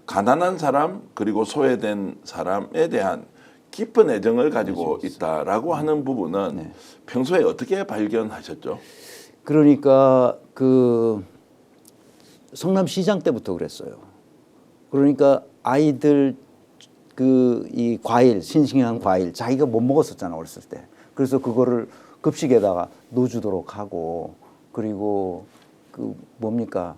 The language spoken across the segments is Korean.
가난한 사람 그리고 소외된 사람에 대한 깊은 애정을 가지고 있다라고 하는 부분은 네. 평소에 어떻게 발견하셨죠? 그러니까 그 성남시장 때부터 그랬어요. 그러니까 아이들 그 이 과일, 싱싱한 과일 자기가 못 먹었었잖아 어렸을 때. 그래서 그거를 급식에다가 넣어주도록 하고, 그리고 그 뭡니까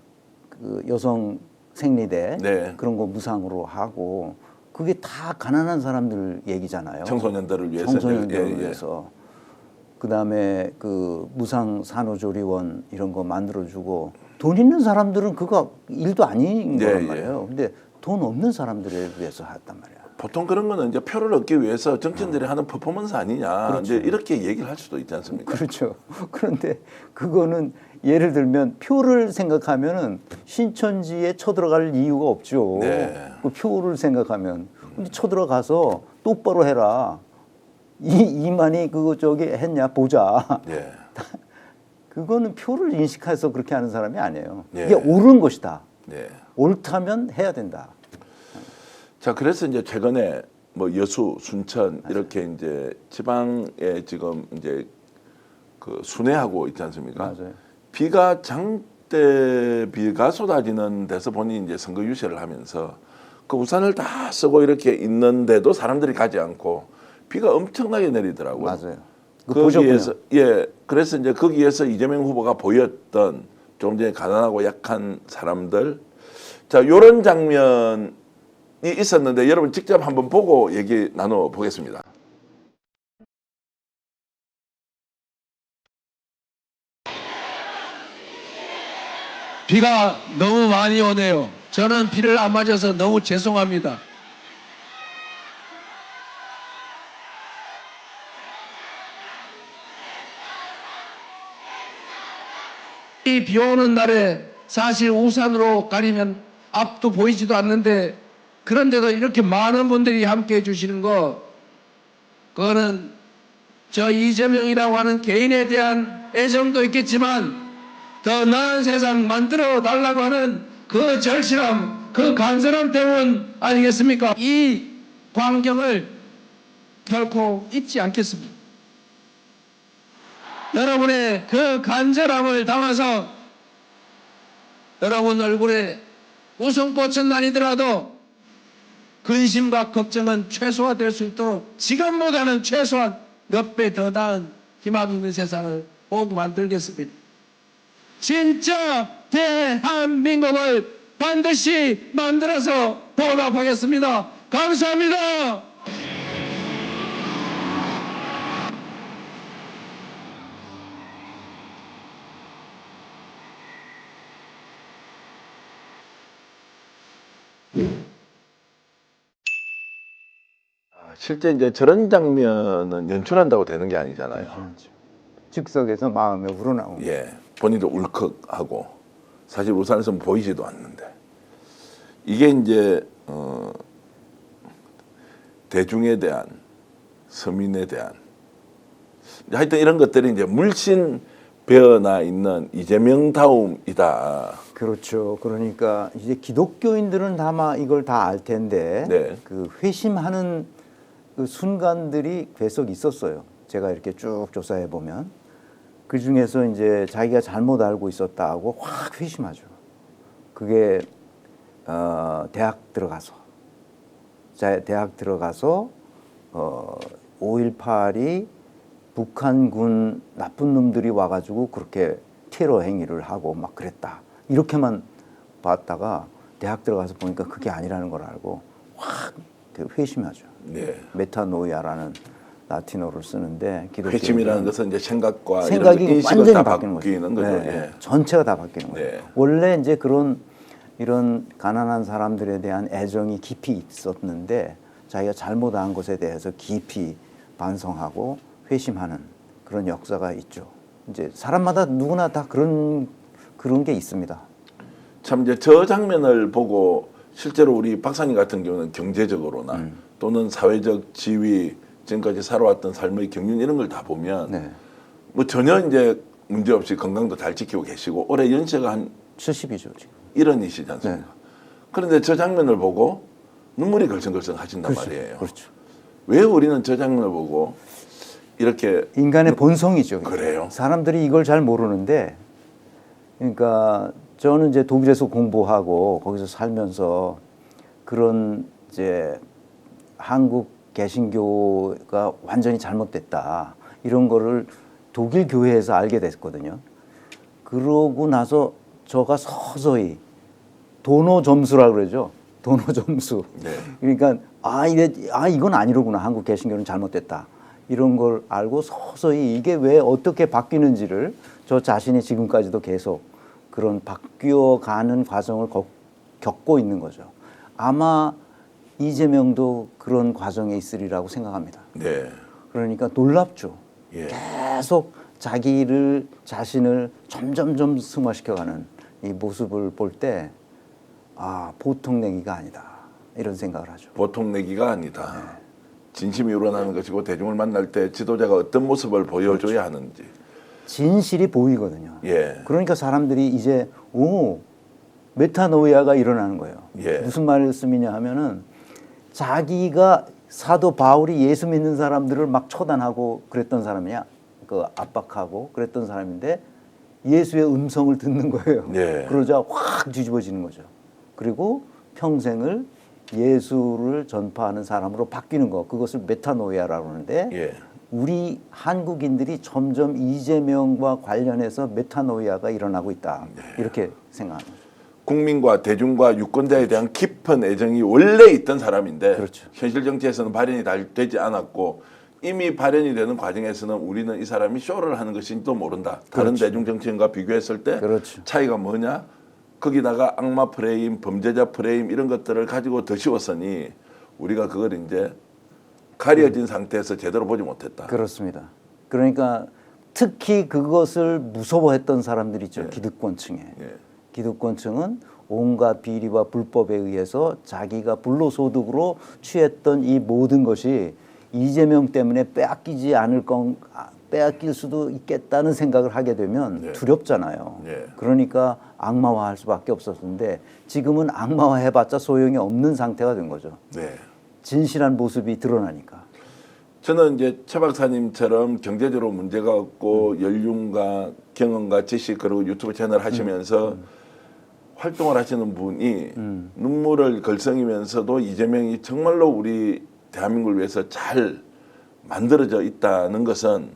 그 여성 생리대 네. 그런 거 무상으로 하고, 그게 다 가난한 사람들 얘기잖아요. 청소년들을 위해서. 청소년들을 예, 예. 위해서. 그다음에 그 무상 산후조리원 이런 거 만들어주고, 돈 있는 사람들은 그거 일도 아닌 예, 거란 예. 말이에요. 근데 돈 없는 사람들을 위해서 했단 말이야. 보통 그런 거는 이제 표를 얻기 위해서 정치인들이 하는 퍼포먼스 아니냐, 그렇죠. 이제 이렇게 얘기를 할 수도 있지 않습니까? 그렇죠. 그런데 그거는 예를 들면 표를 생각하면은 신천지에 쳐들어갈 이유가 없죠. 네. 그 표를 생각하면. 근데 쳐들어가서 똑바로 해라. 이만희 그거 저기 했냐 보자. 예. 그거는 표를 인식해서 그렇게 하는 사람이 아니에요. 예. 이게 옳은 것이다. 예. 옳다면 해야 된다. 자, 그래서 이제 최근에 뭐 여수, 순천 이렇게 이제 지방에 지금 이제 그 순회하고 있지 않습니까? 맞아요. 비가 장대 비가 쏟아지는 데서 본인이 이제 선거 유세를 하면서 그 우산을 다 쓰고 이렇게 있는데도 사람들이 가지 않고 비가 엄청나게 내리더라고요. 맞아요. 보셨군요. 거기에서 예, 그래서 이제 거기에서 이재명 후보가 보였던 조금 전에 가난하고 약한 사람들, 자, 요런 장면이 있었는데 여러분 직접 한번 보고 얘기 나눠 보겠습니다. 비가 너무 많이 오네요. 저는 비를 안 맞아서 너무 죄송합니다. 이 비 오는 날에 사실 우산으로 가리면 앞도 보이지도 않는데, 그런데도 이렇게 많은 분들이 함께 해주시는 거, 그거는 저 이재명이라고 하는 개인에 대한 애정도 있겠지만 더 나은 세상 만들어 달라고 하는 그 절실함, 그 간절함 때문 아니겠습니까? 이 광경을 결코 잊지 않겠습니다. 여러분의 그 간절함을 담아서 여러분 얼굴에 웃음꽃은 아니더라도 근심과 걱정은 최소화될 수 있도록 지금보다는 최소한 몇 배 더 나은 희망 있는 세상을 꼭 만들겠습니다. 진짜 대한민국을 반드시 만들어서 보답하겠습니다. 감사합니다. 실제 이제 저런 장면은 연출한다고 되는 게 아니잖아요. 즉석에서 마음에 우러나옵니다. 예, 본인도 울컥하고 사실 우산에서 보이지도 않는데 이게 이제 대중에 대한, 서민에 대한, 하여튼 이런 것들이 이제 물씬 배어나 있는 이재명다움이다. 그렇죠. 그러니까 이제 기독교인들은 아마 이걸 다 알 텐데, 네. 그 회심하는 그 순간들이 계속 있었어요. 제가 이렇게 쭉 조사해 보면 그 중에서 이제 자기가 잘못 알고 있었다고 확 회심하죠. 그게 대학 들어가서, 대학 들어가서 5.18이 북한군 나쁜 놈들이 와가지고 그렇게 테러 행위를 하고 막 그랬다, 이렇게만 봤다가 대학 들어가서 보니까 그게 아니라는 걸 알고 확 회심하죠. 네. 메타노이아라는 라틴어를 쓰는데, 회심이라는 것은 이제 생각과 생각이 이런 인식을 완전히 다 바뀌는 바뀌는 거죠. 네, 예. 전체가 다 바뀌는 거예요. 네. 원래 이제 이런 가난한 사람들에 대한 애정이 깊이 있었는데 자기가 잘못한 것에 대해서 깊이 반성하고 회심하는 그런 역사가 있죠. 이제 사람마다 누구나 다 그런 게 있습니다. 참 이제 저 장면을 보고 실제로 우리 박사님 같은 경우는 경제적으로나 또는 사회적 지위, 지금까지 살아왔던 삶의 경륜 이런 걸 다 보면 네. 뭐 전혀 이제 문제 없이 건강도 잘 지키고 계시고 올해 연세가 한 70이죠 지금. 일흔이시지 않습니까? 네. 그런데 저 장면을 보고 눈물이 걸성걸성 하신단 말이에요. 그렇죠. 왜 우리는 저 장면을 보고 이렇게 인간의 본성이죠. 그래요? 사람들이 이걸 잘 모르는데, 그러니까 저는 이제 독일에서 공부하고 거기서 살면서 그런 이제 한국 개신교가 완전히 잘못됐다 이런 거를 독일 교회에서 알게 됐거든요. 그러고 나서 저가 서서히 도노 점수라 그러죠. 도노 점수. 네. 그러니까 이건 아니로구나. 한국 개신교는 잘못됐다. 이런 걸 알고 서서히 이게 왜 어떻게 바뀌는지를 저 자신이 지금까지도 계속 그런 바뀌어가는 과정을 겪고 있는 거죠. 아마 이재명도 그런 과정에 있으리라고 생각합니다. 네. 그러니까 놀랍죠. 예. 계속 자신을 점점점 승화시켜가는 이 모습을 볼 때 보통 내기가 아니다 이런 생각을 하죠. 보통 내기가 아니다. 진심이 우러나는 것이고 대중을 만날 때 지도자가 어떤 모습을 보여줘야 하는지. 진실이 보이거든요. 예. 그러니까 사람들이 이제 메타노이아가 일어나는 거예요. 예. 무슨 말씀이냐 하면은 자기가 사도 바울이 예수 믿는 사람들을 막 처단하고 그랬던 사람이냐, 그 압박하고 그랬던 사람인데 예수의 음성을 듣는 거예요. 예. 그러자 확 뒤집어지는 거죠. 그리고 평생을 예수를 전파하는 사람으로 바뀌는 거, 그것을 메타노이아라고 하는데 예. 우리 한국인들이 점점 이재명과 관련해서 메타노이아가 일어나고 있다. 이렇게 생각합니다. 국민과 대중과 유권자에 대한 깊은 애정이 원래 있던 사람인데 그렇죠. 현실 정치에서는 발현이 되지 않았고 이미 발현이 되는 과정에서는 우리는 이 사람이 쇼를 하는 것인지도 모른다. 다른 그렇죠. 대중 정치인과 비교했을 때 그렇죠. 차이가 뭐냐? 거기다가 악마 프레임, 범죄자 프레임 이런 것들을 가지고 더 씌웠으니 우리가 그걸 이제 가려진 상태에서 제대로 보지 못했다. 그렇습니다. 그러니까 특히 그것을 무서워했던 사람들이 있죠. 기득권층에. 예. 기득권층은 온갖 비리와 불법에 의해서 자기가 불로소득으로 취했던 이 모든 것이 이재명 때문에 빼앗길 수도 있겠다는 생각을 하게 되면 네. 두렵잖아요. 네. 그러니까 악마화할 수밖에 없었는데 지금은 악마화해봤자 소용이 없는 상태가 된 거죠. 네. 진실한 모습이 드러나니까. 저는 이제 최 박사님처럼 경제적으로 문제가 없고 연륜과 경험과 지식 그리고 유튜브 채널 하시면서 활동을 하시는 분이 눈물을 걸성이면서도 이재명이 정말로 우리 대한민국을 위해서 잘 만들어져 있다는 것은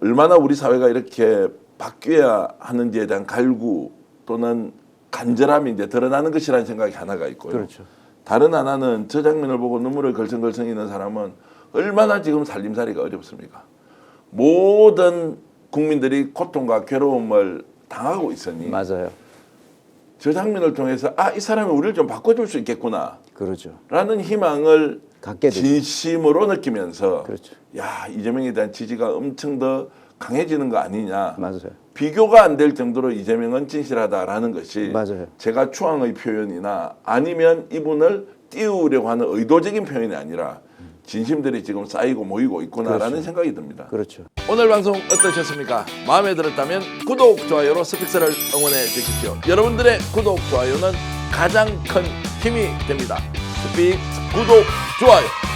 얼마나 우리 사회가 이렇게 바뀌어야 하는지에 대한 갈구 또는 간절함이 이제 드러나는 것이라는 생각이 하나가 있고요. 그렇죠. 다른 하나는 저 장면을 보고 눈물을 걸성걸성 있는 사람은 얼마나 지금 살림살이가 어렵습니까? 모든 국민들이 고통과 괴로움을 당하고 있으니 맞아요. 저 장면을 통해서 이 사람이 우리를 좀 바꿔줄 수 있겠구나 그렇죠. 라는 희망을 갖게 되죠. 진심으로 느끼면서 그렇죠. 야, 이재명에 대한 지지가 엄청 더 강해지는 거 아니냐. 맞아요. 비교가 안 될 정도로 이재명은 진실하다라는 것이 맞아요. 제가 추앙의 표현이나 아니면 이분을 띄우려고 하는 의도적인 표현이 아니라 진심들이 지금 쌓이고 모이고 있구나라는 그렇죠. 생각이 듭니다. 그렇죠. 오늘 방송 어떠셨습니까? 마음에 들었다면 구독, 좋아요로 스픽스를 응원해 주십시오. 여러분들의 구독, 좋아요는 가장 큰 힘이 됩니다. 스픽스 구독, 좋아요.